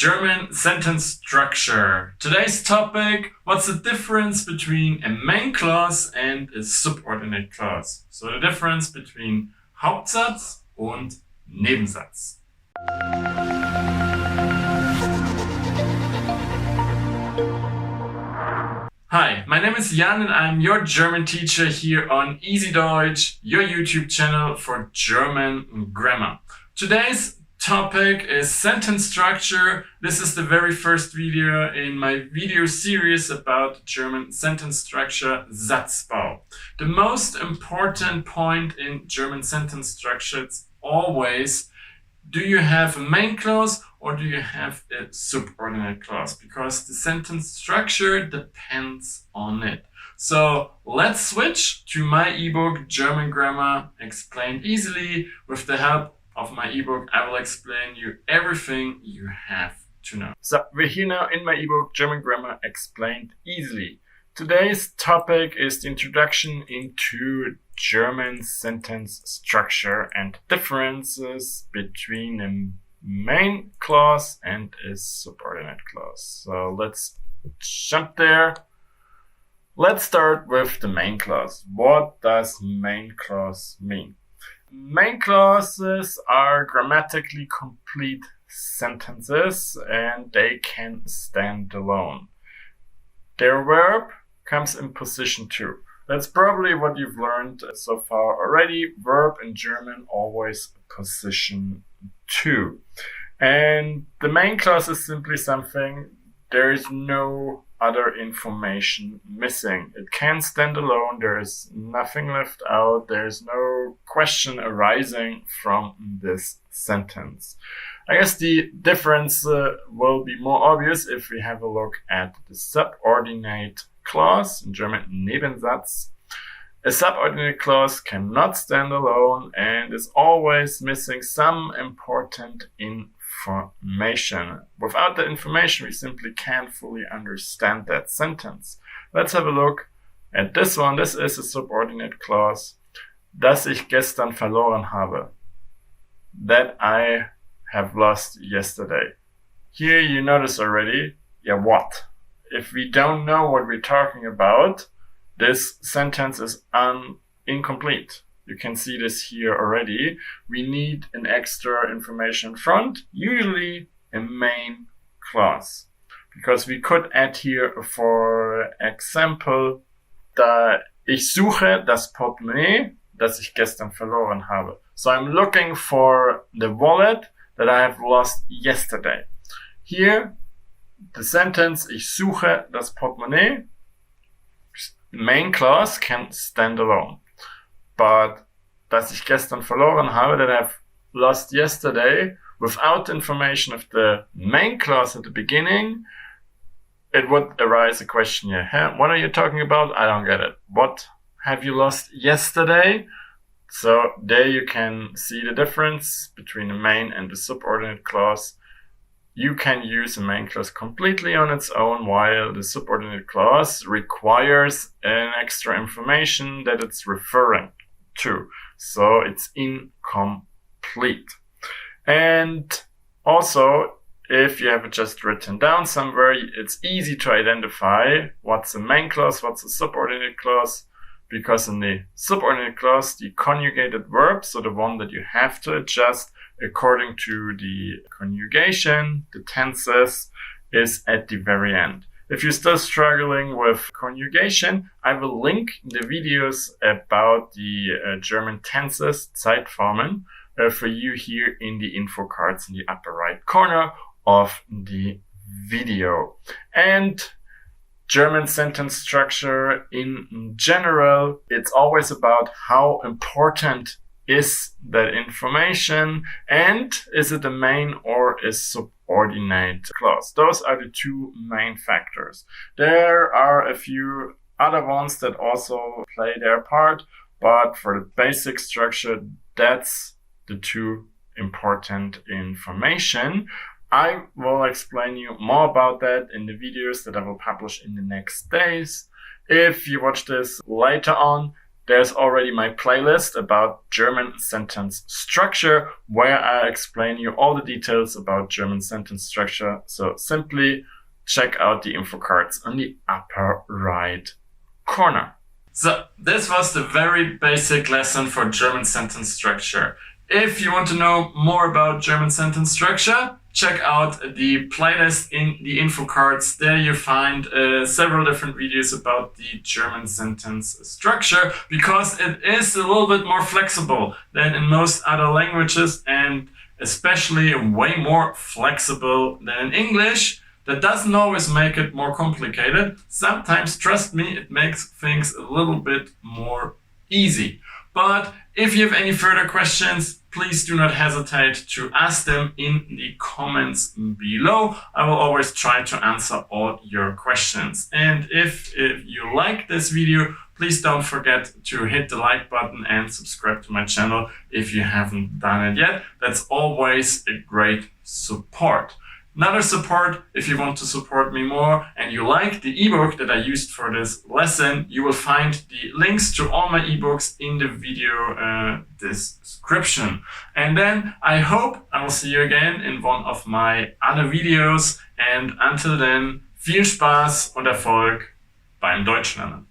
German sentence structure. Today's topic, what's the difference between a main clause and a subordinate clause? So the difference between Hauptsatz und Nebensatz. Hi, my name is Jan and I'm your German teacher here on EasyDeutsch, your YouTube channel for German grammar. Today's topic is sentence structure. This is the very first video in my video series about German sentence structure, Satzbau. The most important point in German sentence structure is always, do you have a main clause or do you have a subordinate clause? Because the sentence structure depends on it. So let's switch to my ebook, German Grammar Explained Easily. With the help of my ebook, I will explain you everything you have to know. So we're here now in my ebook, German Grammar Explained Easily. Today's topic is the introduction into German sentence structure and differences between a main clause and a subordinate clause. So let's jump there. Let's start with the main clause. What does main clause mean? Main clauses are grammatically complete sentences and they can stand alone. Their verb comes in position 2. That's probably what you've learned so far already. Verb in German always position 2. And the main clause is simply something, there is no other information missing. It can stand alone, there is nothing left out, there is no question arising from this sentence. I guess the difference will be more obvious if we have a look at the subordinate clause, in German Nebensatz. A subordinate clause cannot stand alone and is always missing some important information. Without the information, we simply can't fully understand that sentence. Let's have a look at this one. This is a subordinate clause. Das ich gestern verloren habe. That I have lost yesterday. Here you notice already, what? If we don't know what we're talking about, this sentence is incomplete. You can see this here already. We need an extra information in front, usually a main clause. Because we could add here, for example, ich suche das Portemonnaie, das ich gestern verloren habe. So I'm looking for the wallet that I have lost yesterday. Here, the sentence, ich suche das Portemonnaie, main clause can stand alone. But dass ich gestern verloren habe, that I've lost yesterday, without information of the main clause at the beginning, it would arise a question here. What are you talking about? I don't get it. What have you lost yesterday? So there you can see the difference between the main and the subordinate clause. You can use a main clause completely on its own, while the subordinate clause requires an extra information that it's referring to. So it's incomplete. And also, if you have it just written down somewhere, it's easy to identify what's a main clause, what's a subordinate clause, because in the subordinate clause, the conjugated verb, so the one that you have to adjust according to the conjugation, the tenses, is at the very end. If you're still struggling with conjugation, I will link the videos about the German tenses, Zeitformen, for you here in the info cards in the upper right corner of the video. And German sentence structure in general, it's always about how important is that information and is it a main or a subordinate clause. Those are the two main factors. There are a few other ones that also play their part, but for the basic structure, that's the two important information. I will explain you more about that in the videos that I will publish in the next days. If you watch this later on, there's already my playlist about German sentence structure, where I explain you all the details about German sentence structure. So simply check out the info cards on the upper right corner. So this was the very basic lesson for German sentence structure. If you want to know more about German sentence structure, check out the playlist in the info cards. There you find several different videos about the German sentence structure, because it is a little bit more flexible than in most other languages, and especially way more flexible than in English. That doesn't always make it more complicated. Sometimes, trust me, it makes things a little bit more easy. But if you have any further questions, please do not hesitate to ask them in the comments below. I will always try to answer all your questions. And if you like this video, please don't forget to hit the like button and subscribe to my channel if you haven't done it yet. That's always a great support. Another support, if you want to support me more and you like the ebook that I used for this lesson, you will find the links to all my ebooks in the video description. And then I hope I will see you again in one of my other videos. And until then, viel Spaß und Erfolg beim Deutschlernen.